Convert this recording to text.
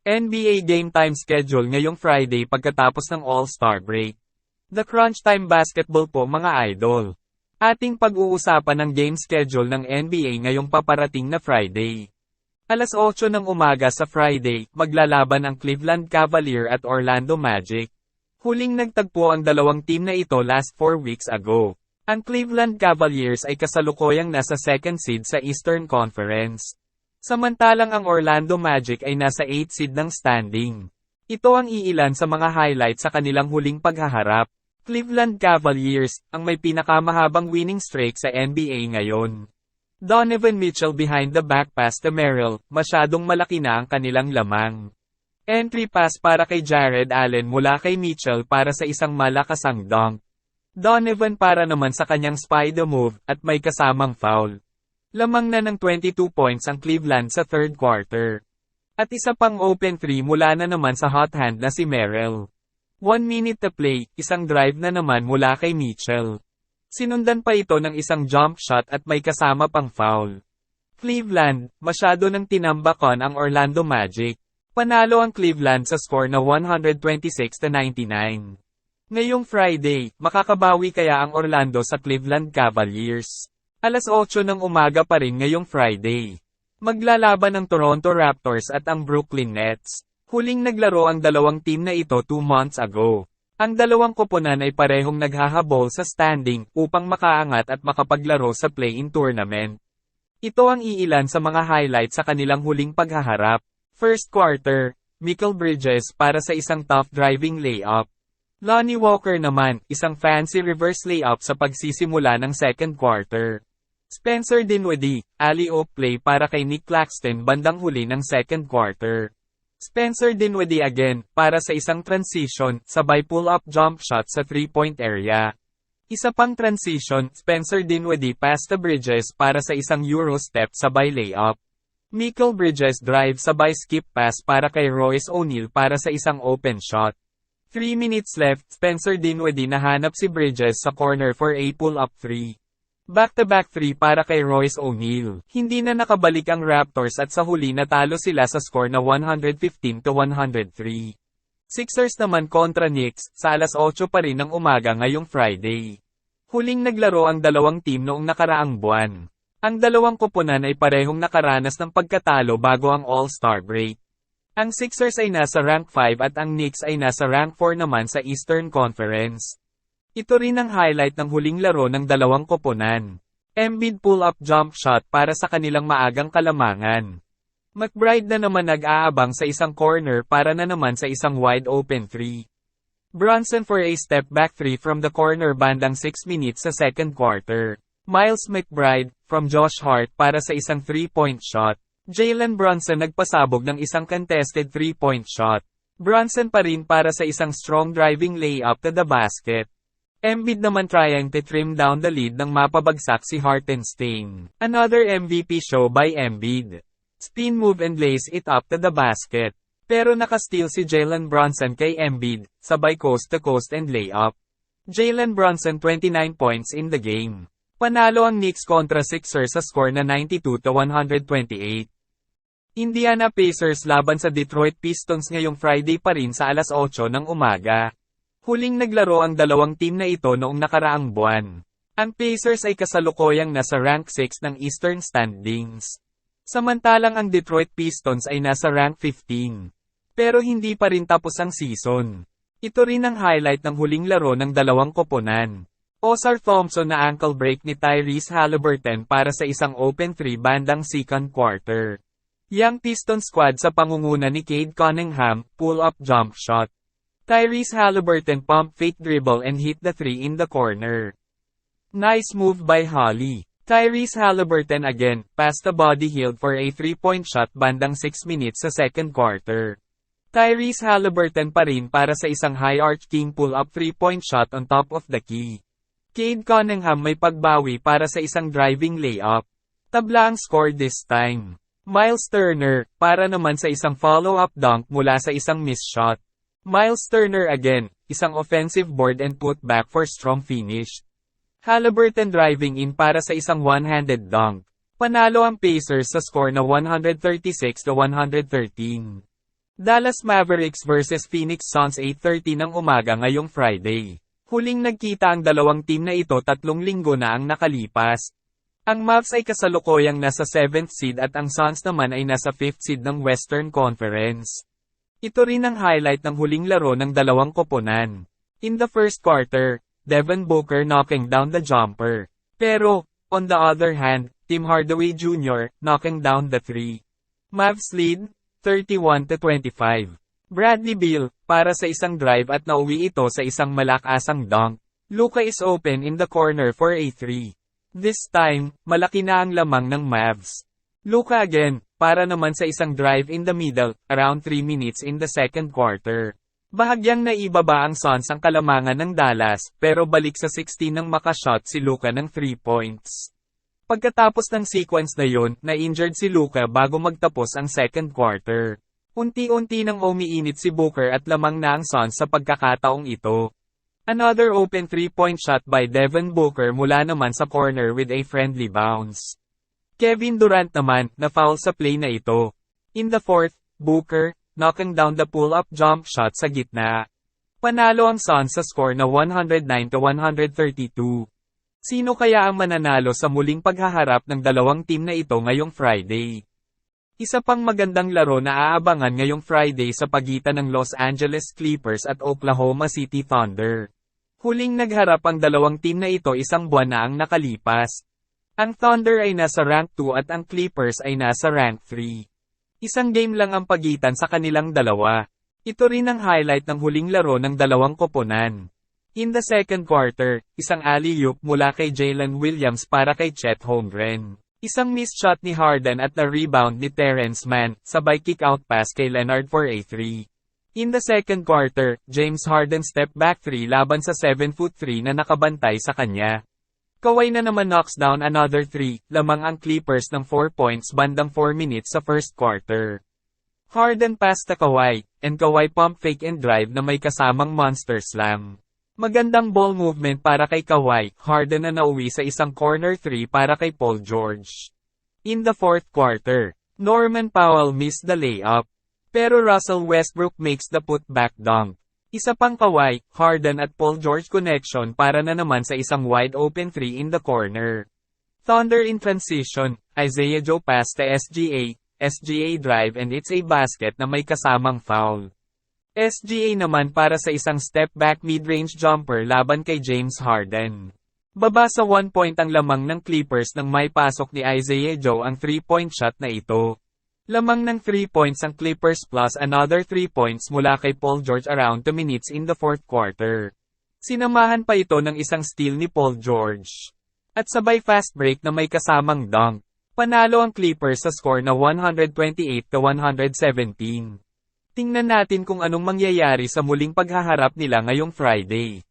NBA Game Time Schedule ngayong Friday pagkatapos ng All-Star break. The Crunch Time Basketball po mga idol. Ating pag-uusapan ng game schedule ng NBA ngayong paparating na Friday. Alas 8 ng umaga sa Friday, maglalaban ang Cleveland Cavaliers at Orlando Magic. Huling nagtagpo ang dalawang team na ito last 4 weeks ago. Ang Cleveland Cavaliers ay kasalukuyang nasa second seed sa Eastern Conference. Samantalang ang Orlando Magic ay nasa 8th seed ng standing. Ito ang iilan sa mga highlight sa kanilang huling paghaharap. Cleveland Cavaliers, ang may pinakamahabang winning streak sa NBA ngayon. Donovan Mitchell behind the back pass to Merrill, masyadong malaki na ang kanilang lamang. Entry pass para kay Jared Allen mula kay Mitchell para sa isang malakasang dunk. Donovan para naman sa kanyang spider move, at may kasamang foul. Lamang na ng 22 points ang Cleveland sa third quarter. At isa pang open 3 mula na naman sa hot hand na si Merrill. 1 minute to play, isang drive na naman mula kay Mitchell. Sinundan pa ito ng isang jump shot at may kasama pang foul. Cleveland, masyado nang tinambakon ang Orlando Magic. Panalo ang Cleveland sa score na 126-99. Ngayong Friday, makakabawi kaya ang Orlando sa Cleveland Cavaliers? Alas 8 ng umaga pa rin ngayong Friday. Maglalaban ang Toronto Raptors at ang Brooklyn Nets. Huling naglaro ang dalawang team na ito 2 months ago. Ang dalawang koponan ay parehong naghahabol sa standing upang makaangat at makapaglaro sa play-in tournament. Ito ang iilan sa mga highlights sa kanilang huling paghaharap. First quarter, Mikal Bridges para sa isang tough driving layup. Lonnie Walker naman, isang fancy reverse layup sa pagsisimula ng second quarter. Spencer Dinwiddie, alley-oop play para kay Nick Claxton bandang huli ng second quarter. Spencer Dinwiddie again, para sa isang transition, sabay pull-up jump shot sa 3-point area. Isa pang transition, Spencer Dinwiddie pass to Bridges para sa isang Euro step sabay layup. Mikal Bridges drive sabay skip pass para kay Royce O'Neal para sa isang open shot. 3 minutes left, Spencer Dinwiddie nahanap si Bridges sa corner for a pull-up 3. Back-to-back 3 para kay Royce O'Neal. Hindi na nakabalik ang Raptors at sa huli natalo sila sa score na 115-103. Sixers naman kontra Knicks, sa alas 8 pa rin ng umaga ngayong Friday. Huling naglaro ang dalawang team noong nakaraang buwan. Ang dalawang koponan ay parehong nakaranas ng pagkatalo bago ang All-Star break. Ang Sixers ay nasa rank 5 at ang Knicks ay nasa rank 4 naman sa Eastern Conference. Ito rin ang highlight ng huling laro ng dalawang koponan. Embiid pull-up jump shot para sa kanilang maagang kalamangan. McBride na naman nag-aabang sa isang corner para na naman sa isang wide open 3. Brunson for a step back 3 from the corner bandang 6 minutes sa second quarter. Miles McBride, from Josh Hart para sa isang 3-point shot. Jalen Brunson nagpasabog ng isang contested 3-point shot. Brunson pa rin para sa isang strong driving layup to the basket. Embiid naman trying to trim down the lead nang mapabagsak si Hartenstein. Another MVP show by Embiid. Spin move and lays it up to the basket. Pero nakasteal si Jalen Brunson kay Embiid, sabay coast-to-coast and layup. Jalen Brunson 29 points in the game. Panalo ang Knicks kontra Sixers sa score na 92-128. Indiana Pacers laban sa Detroit Pistons ngayong Friday pa rin sa alas 8 ng umaga. Huling naglaro ang dalawang team na ito noong nakaraang buwan. Ang Pacers ay kasalukuyang nasa rank 6 ng Eastern standings. Samantalang ang Detroit Pistons ay nasa rank 15. Pero hindi pa rin tapos ang season. Ito rin ang highlight ng huling laro ng dalawang koponan. Ausar Thompson na ankle break ni Tyrese Haliburton para sa isang open 3 bandang second quarter. Young Piston squad sa pangunguna ni Cade Cunningham, pull-up jump shot. Tyrese Haliburton pump fake dribble and hit the 3 in the corner. Nice move by Holly. Tyrese Haliburton again, pass the body healed for a 3-point shot bandang 6 minutes sa second quarter. Tyrese Haliburton pa rin para sa isang high arch king pull-up 3-point shot on top of the key. Cade Cunningham may pagbawi para sa isang driving layup. Tabla ang score this time. Miles Turner, para naman sa isang follow-up dunk mula sa isang missed shot. Miles Turner again, isang offensive board and put back for strong finish. Haliburton driving in para sa isang one-handed dunk. Panalo ang Pacers sa score na 136-113. Dallas Mavericks vs Phoenix Suns 8:30 ng umaga ngayong Friday. Huling nagkita ang dalawang team na ito 3 linggo na ang nakalipas. Ang Mavs ay kasalukuyang nasa 7th seed at ang Suns naman ay nasa 5th seed ng Western Conference. Ito rin ang highlight ng huling laro ng dalawang koponan. In the first quarter, Devin Booker knocking down the jumper. Pero, on the other hand, Tim Hardaway Jr. knocking down the three. Mavs lead, 31-25. Bradley Beal, para sa isang drive at nauwi ito sa isang malakasang dunk. Luka is open in the corner for a three. This time, malaki na ang lamang ng Mavs. Luka again, para naman sa isang drive in the middle, around 3 minutes in the second quarter. Bahagyang naibaba ang Suns ang kalamangan ng Dallas, pero balik sa 16 nang makashot si Luka ng 3 points. Pagkatapos ng sequence na yun, na-injured si Luka bago magtapos ang second quarter. Unti-unti nang umiinit si Booker at lamang na ang Suns sa pagkakataong ito. Another open 3-point shot by Devin Booker mula naman sa corner with a friendly bounce. Kevin Durant naman, na-foul sa play na ito. In the fourth, Booker, knocking down the pull-up jump shot sa gitna. Panalo ang Suns sa score na 109-132. Sino kaya ang mananalo sa muling paghaharap ng dalawang team na ito ngayong Friday? Isa pang magandang laro na aabangan ngayong Friday sa pagitan ng Los Angeles Clippers at Oklahoma City Thunder. Huling nagharap ang dalawang team na ito isang buwan na ang nakalipas. Ang Thunder ay nasa rank 2 at ang Clippers ay nasa rank 3. Isang game lang ang pagitan sa kanilang dalawa. Ito rin ang highlight ng huling laro ng dalawang koponan. In the second quarter, isang alley-oop mula kay Jalen Williams para kay Chet Holmgren. Isang missed shot ni Harden at na rebound ni Terrence Mann, sabay kick-out pass kay Leonard for a 3. In the second quarter, James Harden step back 3 laban sa 7'3" na nakabantay sa kanya. Kawhi na naman knocks down another 3, lamang ang Clippers ng 4 points bandang 4 minutes sa first quarter. Harden pass to Kawhi, and Kawhi pump fake and drive na may kasamang monster slam. Magandang ball movement para kay Kawhi, Harden na nauwi sa isang corner 3 para kay Paul George. In the fourth quarter, Norman Powell missed the layup. Pero Russell Westbrook makes the putback dunk. Isa pang Kawhi, Harden at Paul George connection para na naman sa isang wide open 3 in the corner. Thunder in transition, Isaiah Joe pass to SGA drive and it's a basket na may kasamang foul. SGA naman para sa isang step-back mid-range jumper laban kay James Harden. Baba sa 1 point ang lamang ng Clippers nang may pasok ni Isaiah Joe ang 3-point shot na ito. Lamang ng 3 points ang Clippers plus another 3 points mula kay Paul George around 2 minutes in the fourth quarter. Sinamahan pa ito ng isang steal ni Paul George. At sabay fast break na may kasamang dunk. Panalo ang Clippers sa score na 128-117. Tingnan natin kung anong mangyayari sa muling paghaharap nila ngayong Friday.